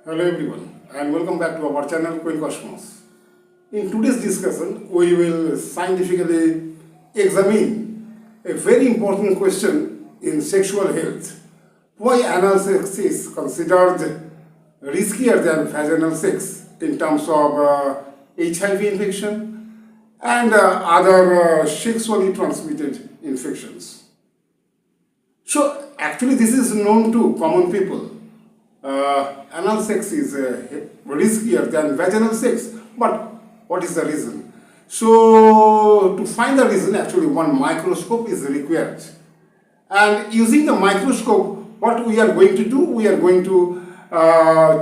Hello everyone and welcome back to our channel Quaint. In today's discussion, we will scientifically examine a very important question in sexual health. Why anal sex is considered riskier than vaginal sex in terms of HIV infection and other sexually transmitted infections. So actually this is known to common people. Anal sex is riskier than vaginal sex, but what is the reason? So to find the reason, actually one microscope is required, and using the microscope, what we are going to do, we are going to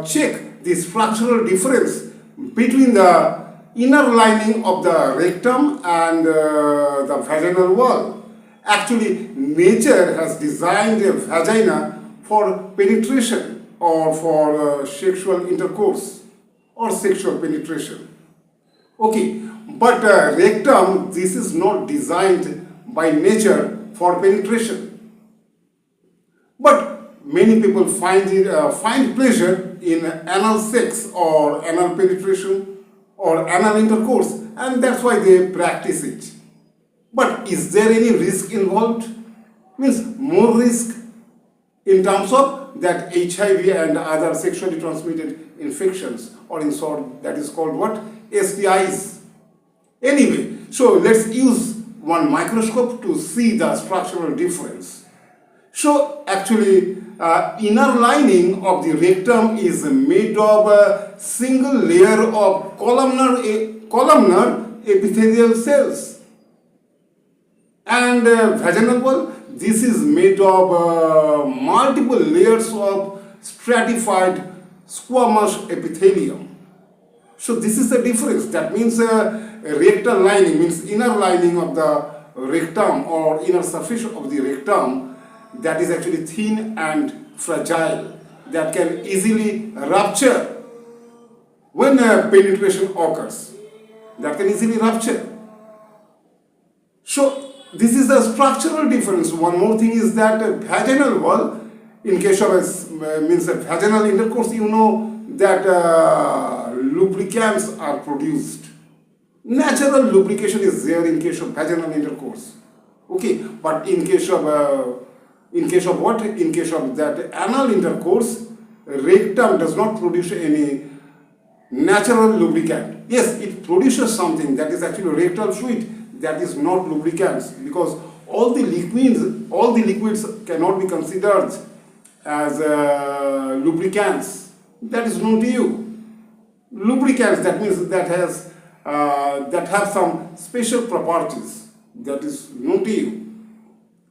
check the structural difference between the inner lining of the rectum and the vaginal wall. Actually, nature has designed a vagina for penetration or for sexual intercourse or sexual penetration. Okay, but rectum, this is not designed by nature for penetration. But many people find pleasure in anal sex or anal penetration or anal intercourse, and that's why they practice it. But is there any risk involved? Means more risk in terms of that HIV and other sexually transmitted infections, or in short, that is called what? STIs. Anyway, so let's use one microscope to see the structural difference. So actually, inner lining of the rectum is made of a single layer of columnar epithelial cells, and vaginal wall, this is made of multiple layers of stratified squamous epithelium. So this is the difference. That means rectal lining means inner lining of the rectum or inner surface of the rectum, that is actually thin and fragile, that can easily rupture when penetration occurs. That can easily rupture. So this is the structural difference. One more thing is that vaginal wall, in case of means vaginal intercourse, you know that lubricants are produced. Natural lubrication is there in case of vaginal intercourse. Okay, but in case of what? In case of that anal intercourse, rectum does not produce any natural lubricant. Yes, it produces something that is actually rectal fluid. That is not lubricants, because all the liquids cannot be considered as lubricants. That is known to you. Lubricants, that means that have some special properties, that is known to you.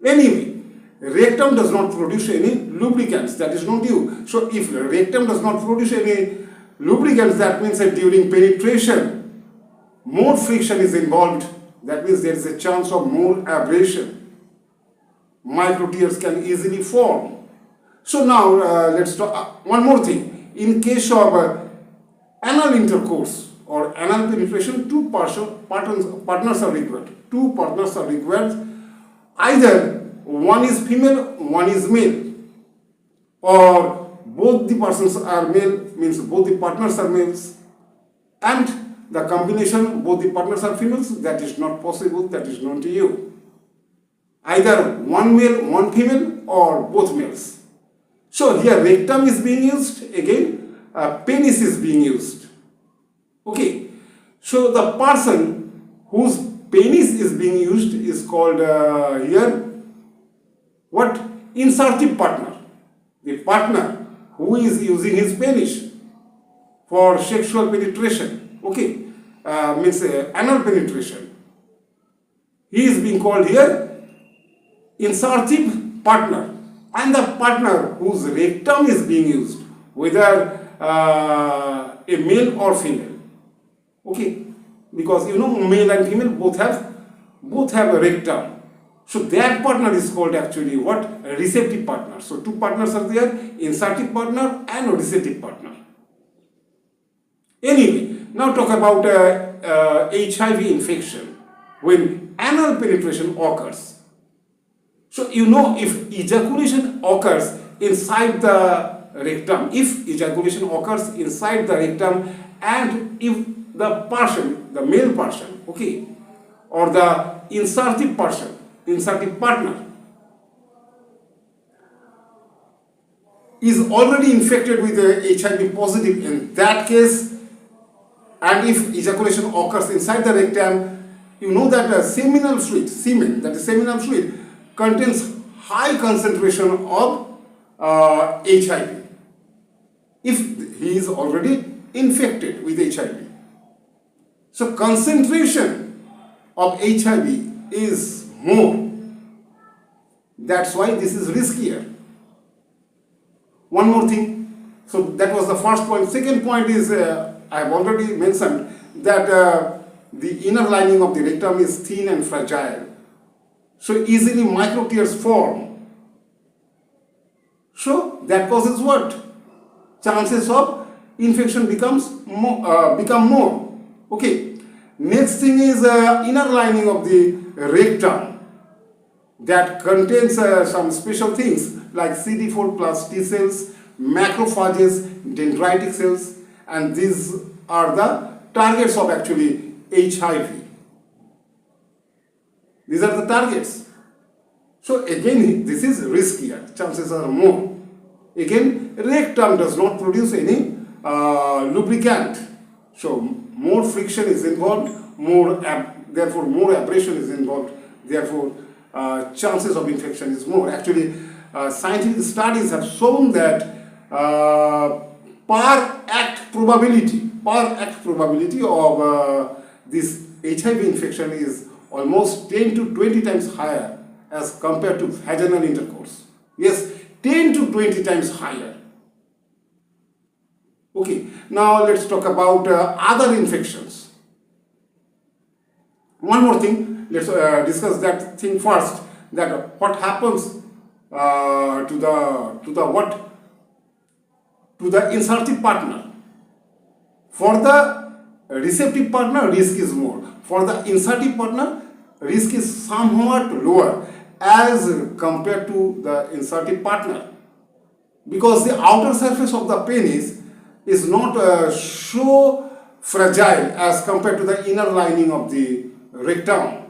Anyway, rectum does not produce any lubricants, that is known to you. So if rectum does not produce any lubricants, that means that during penetration more friction is involved. That means there is a chance of more abrasion. Microtears can easily form. So now let's talk one more thing. In case of anal intercourse or anal penetration, two partners are required. Two partners are required. Either one is female, one is male, or both the persons are male, means both the partners are males, and the combination, both the partners are females, that is not possible, that is known to you. Either one male, one female, or both males. So here rectum is being used, again penis is being used. Okay, so the person whose penis is being used is called here what? Insertive partner. The partner who is using his penis for sexual penetration. Okay, means anal penetration. He is being called here insertive partner, and the partner whose rectum is being used, whether a male or female. Okay, because you know male and female both have a rectum. So that partner is called actually what? A receptive partner. So two partners are there, insertive partner and a receptive partner. Anyway, now talk about HIV infection when anal penetration occurs. So you know if ejaculation occurs inside the rectum. If ejaculation occurs inside the rectum, and if the person, the male person, okay, or the insertive person, insertive partner is already infected with HIV positive, in that case, and if ejaculation occurs inside the rectum, you know that seminal fluid, semen, that is seminal fluid, contains high concentration of HIV if he is already infected with HIV. So concentration of HIV is more. That's why this is riskier. One more thing. So that was the first point. Second point is, I have already mentioned that the inner lining of the rectum is thin and fragile. So easily microtears form. So that causes what? Chances of infection become more. Okay. Next thing is inner lining of the rectum that contains some special things like CD4 plus T cells, macrophages, dendritic cells, and these are the targets of actually HIV. These are the targets. So again, this is riskier. Chances are more. Again, rectum does not produce any lubricant. So more friction is involved, therefore more abrasion is involved. Therefore, chances of infection is more. Actually, scientific studies have shown that per act probability of this HIV infection is almost 10 to 20 times higher as compared to vaginal intercourse. Yes, 10 to 20 times higher. Okay, now let's talk about other infections. One more thing, let's discuss that thing first. That what happens to the insertive partner. For the receptive partner, risk is more. For the insertive partner, risk is somewhat lower as compared to the insertive partner, because the outer surface of the penis is not so fragile as compared to the inner lining of the rectum.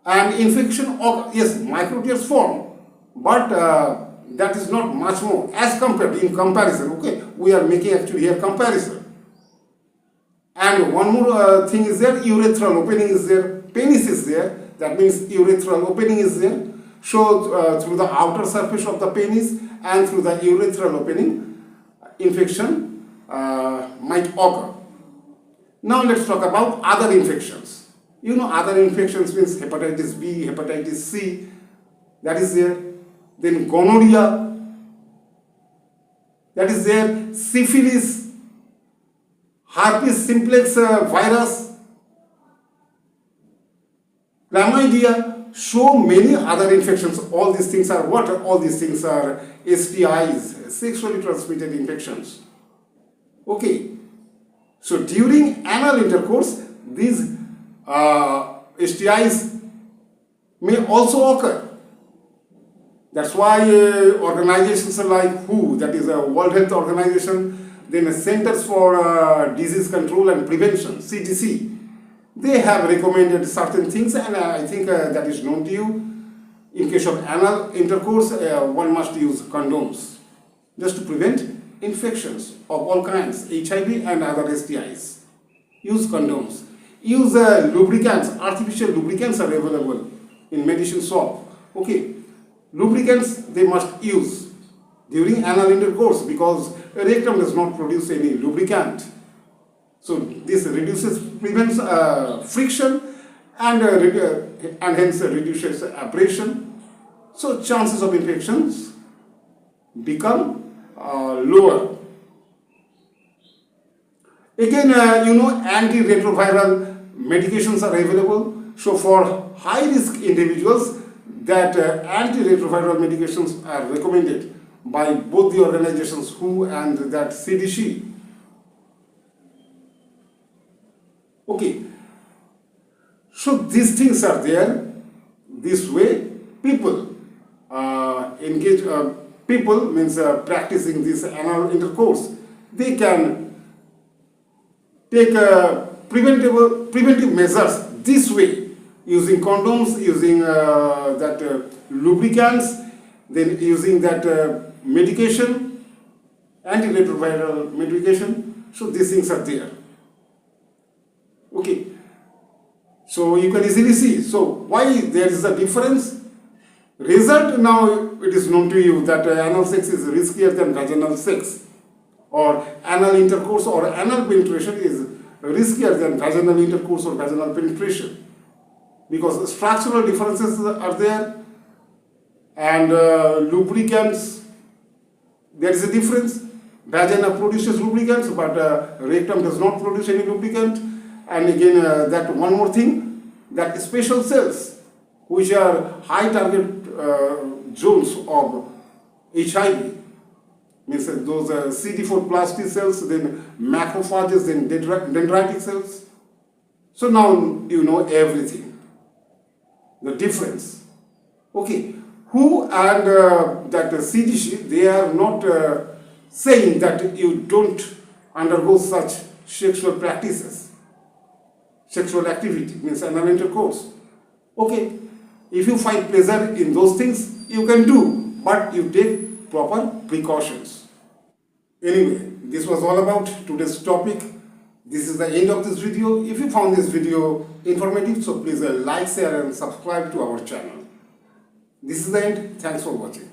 And infection, yes, microtears form, but that is not much more as compared to, in comparison. Okay, we are making actually here comparison. And one more thing is there, urethral opening is there, penis is there, that means urethral opening is there. So through the outer surface of the penis and through the urethral opening, infection might occur. Now let's talk about other infections. You know, other infections means hepatitis B, hepatitis C, that is there. Then gonorrhea, that is there. Syphilis, herpes simplex virus, chlamydia, so many other infections. All these things are what? All these things are STIs, sexually transmitted infections. Okay, so during anal intercourse, these STIs may also occur. That's why organizations like WHO, that is a World Health Organization, then Centers for Disease Control and Prevention, CDC, they have recommended certain things, and I think that is known to you. In case of anal intercourse, one must use condoms just to prevent infections of all kinds, HIV and other STIs. Use condoms. Use lubricants. Artificial lubricants are available in medicine shop. Okay, lubricants they must use during anal intercourse because rectum does not produce any lubricant. So this prevents friction and hence reduces abrasion. So chances of infections become lower. Again, you know, antiretroviral medications are available. So for high-risk individuals, that antiretroviral medications are recommended by both the organizations WHO and that CDC. Okay, so these things are there. This way, people engage people means practicing this anal intercourse, they can take preventive measures this way, using condoms, using lubricants, then using that medication, antiretroviral medication. So these things are there. Okay. So you can easily see. So why there is a difference? Result, now it is known to you that anal sex is riskier than vaginal sex, or anal intercourse or anal penetration is riskier than vaginal intercourse or vaginal penetration, because structural differences are there, and lubricants, there is a difference. Vagina produces lubricants, but rectum does not produce any lubricant. And again, that one more thing, that special cells which are high target zones of HIV, means those CD4 T cells, then macrophages, then dendritic cells. So now you know everything, the difference. Okay, who and that CDC, they are not saying that you don't undergo such sexual practices, sexual activity, means anal intercourse. Okay, if you find pleasure in those things, you can do, but you take proper precautions. Anyway, this was all about today's topic. This is the end of this video. If you found this video informative, so please like, share and subscribe to our channel. This is the end. Thanks for watching.